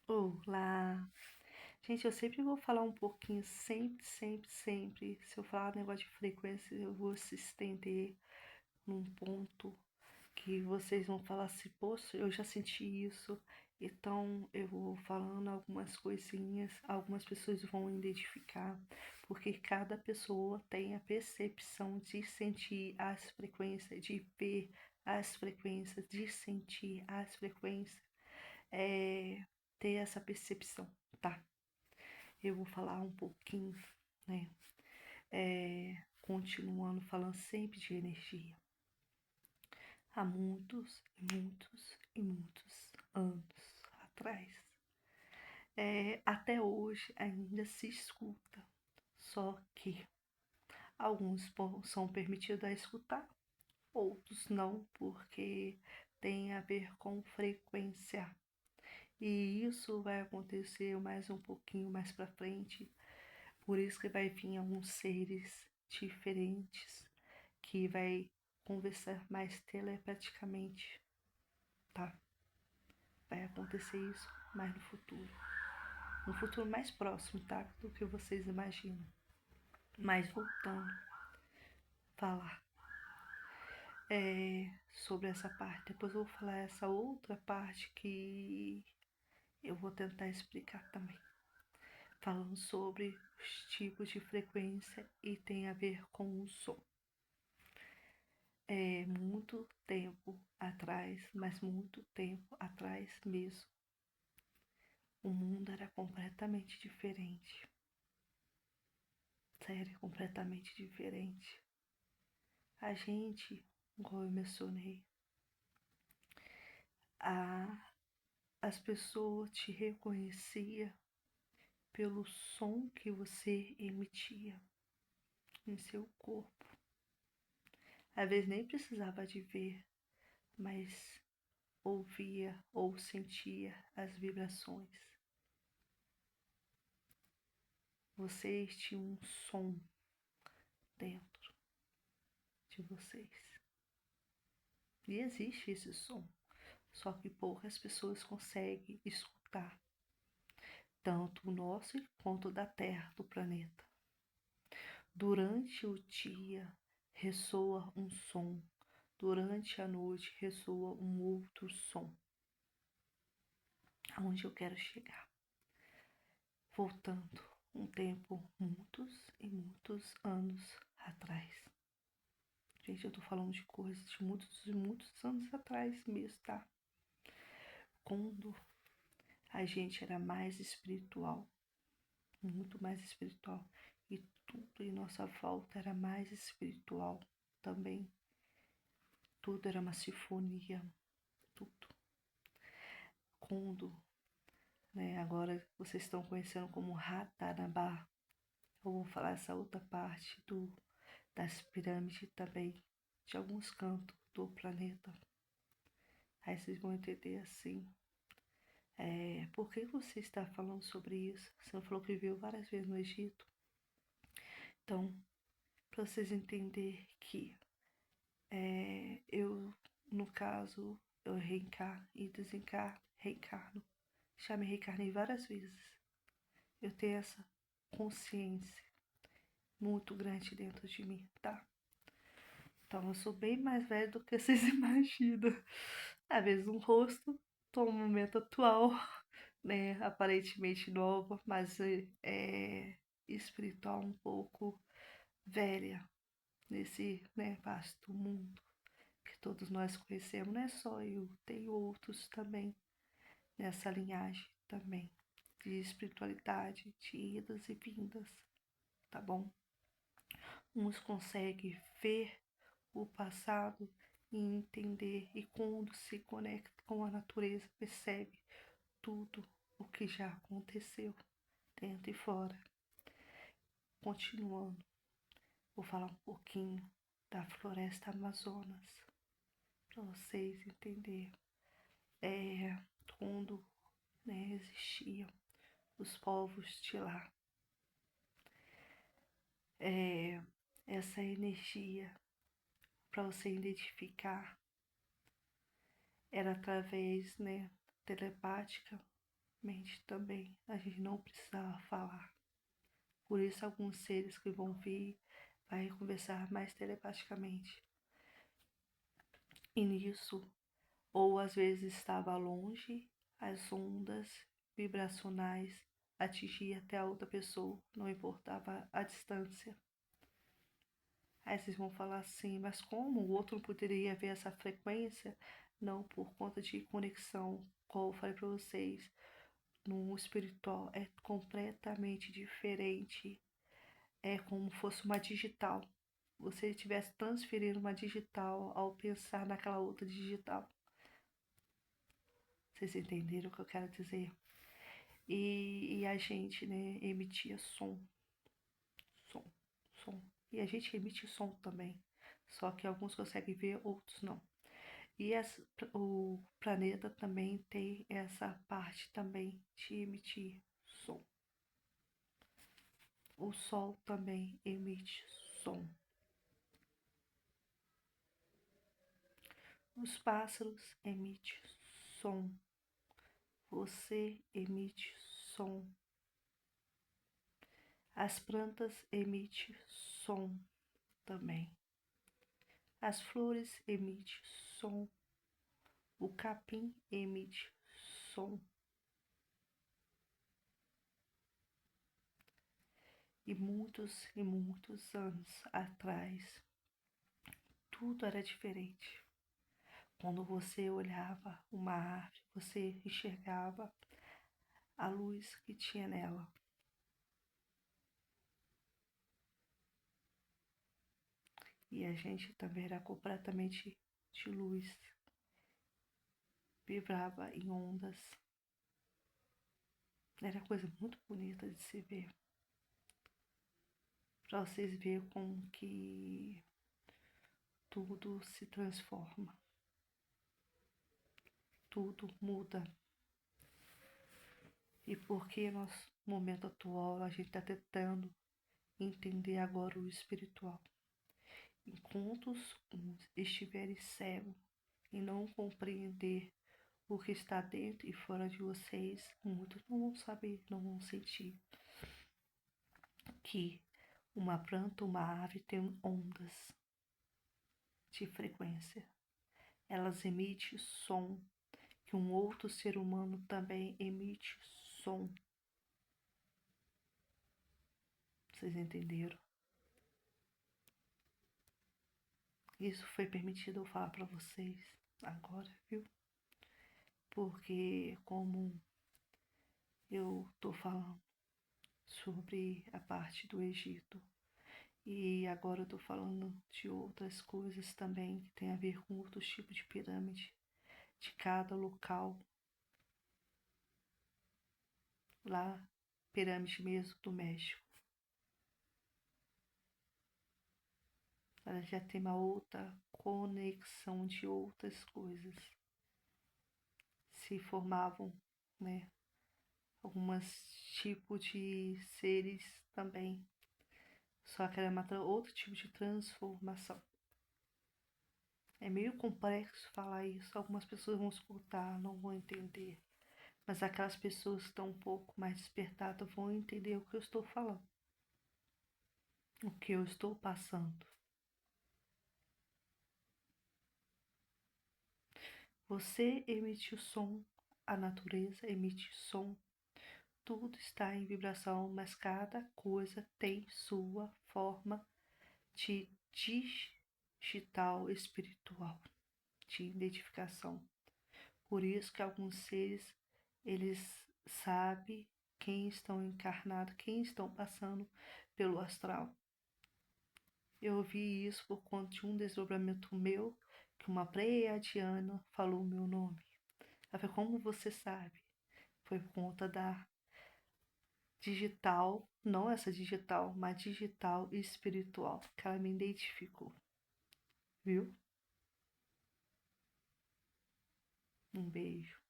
Olá! Gente, eu sempre vou falar um pouquinho, sempre. Se eu falar negócio de frequência, eu vou se estender num ponto que vocês vão falar assim, poxa, eu já senti isso. Então eu vou falando algumas coisinhas, algumas pessoas vão identificar, porque cada pessoa tem a percepção de sentir as frequências, de ver as frequências, de sentir as frequências, é, ter essa percepção, tá? Eu vou falar um pouquinho, né? Continuando falando sempre de energia. Há muitos anos atrás, até hoje ainda se escuta, só que alguns são permitidos a escutar, outros não, porque tem a ver com frequência. E isso vai acontecer mais um pouquinho mais para frente. Por isso que vai vir alguns seres diferentes que vai conversar mais telepaticamente, tá? Vai acontecer isso mais no futuro. No futuro mais próximo, tá? Do que vocês imaginam. Mas voltando a falar sobre essa parte. Depois eu vou falar essa outra parte que eu vou tentar explicar também. Falando sobre os tipos de frequência e tem a ver com o som. Muito tempo atrás, mas muito tempo atrás mesmo, o mundo era completamente diferente. Sério, completamente diferente. A gente, como eu mencionei, a, as pessoas te reconheciam pelo som que você emitia em seu corpo. Às vezes nem precisava de ver, mas ouvia ou sentia as vibrações. Vocês tinham um som dentro de vocês. E existe esse som, só que poucas pessoas conseguem escutar, tanto o nosso quanto o da Terra, do planeta. Durante o dia ressoa um som, durante a noite ressoa um outro som. Aonde eu quero chegar? Voltando um tempo, muitos anos atrás. Gente, eu tô falando de coisas de muitos anos atrás mesmo, tá? Quando a gente era mais espiritual, muito mais espiritual, e tudo em nossa volta era mais espiritual também. Tudo era uma sinfonia, tudo. Quando, né, agora vocês estão conhecendo como Ratanabá, eu vou falar essa outra parte das pirâmides também, de alguns cantos do planeta. Aí vocês vão entender assim. Por que você está falando sobre isso? Você não falou que viu várias vezes no Egito? Então, para vocês entenderem que eu, no caso, eu reencarno e desencarno, reencarno. Já me reencarnei várias vezes. Eu tenho essa consciência muito grande dentro de mim, tá? Então eu sou bem mais velha do que vocês imaginam. Às vezes um rosto, tô no momento atual, né? Aparentemente nova, mas espiritual um pouco velha nesse, né, vasto mundo que todos nós conhecemos. Não é só eu, tem outros também nessa linhagem também de espiritualidade, de idas e vindas, tá bom? Uns conseguem ver o passado e entender, e quando se conecta com a natureza, percebe tudo o que já aconteceu dentro e fora. Continuando, vou falar um pouquinho da floresta Amazonas para vocês entenderem. Quando, né, existiam os povos de lá, essa energia para você identificar era através, né, telepática mente também. A gente não precisava falar. Por isso alguns seres que vão vir vai conversar mais telepaticamente. E nisso, ou às vezes estava longe, as ondas vibracionais atingiam até a outra pessoa, não importava a distância. Aí vocês vão falar assim, mas como o outro não poderia ver essa frequência? Não, por conta de conexão, como eu falei para vocês, no espiritual é completamente diferente. É como se fosse uma digital. Você estivesse transferindo uma digital ao pensar naquela outra digital. Vocês entenderam o que eu quero dizer? E a gente, né, emitia som, som, som. E a gente emite som também. Só que alguns conseguem ver, outros não. E o planeta também tem essa parte também de emitir som. O Sol também emite som. Os pássaros emitem som. Você emite som. As plantas emitem som também. As flores emitem som. O capim emite som. E muitos anos atrás, tudo era diferente. Quando você olhava uma árvore, você enxergava a luz que tinha nela. E a gente também era completamente de luz. Vibrava em ondas. Era coisa muito bonita de se ver. Para vocês verem como que tudo se transforma. Tudo muda. E porque no momento atual a gente está tentando entender agora o espiritual. Enquanto uns estiverem cegos e não compreender o que está dentro e fora de vocês, muitos não vão saber, não vão sentir que uma planta, uma ave tem ondas de frequência. Elas emitem som, que um outro ser humano também emite som. Vocês entenderam? Isso foi permitido eu falar para vocês agora, viu? Porque como eu tô falando sobre a parte do Egito e agora eu tô falando de outras coisas também que tem a ver com outros tipos de pirâmide de cada local lá, pirâmide mesmo do México. Ela já tem uma outra conexão de outras coisas. Se formavam, né, alguns tipos de seres também. Só que era outro tipo de transformação. É meio complexo falar isso. Algumas pessoas vão escutar, não vão entender. Mas aquelas pessoas que estão um pouco mais despertadas vão entender o que eu estou falando. O que eu estou passando. Você emite o som, a natureza emite som. Tudo está em vibração, mas cada coisa tem sua forma de digital espiritual, de identificação. Por isso que alguns seres, eles sabem quem estão encarnados, quem estão passando pelo astral. Eu ouvi isso por conta de um desdobramento meu, que uma pleiadiana falou o meu nome. Ela falou, como você sabe? Foi por conta da digital, não essa digital, mas digital e espiritual, que ela me identificou. Viu? Um beijo.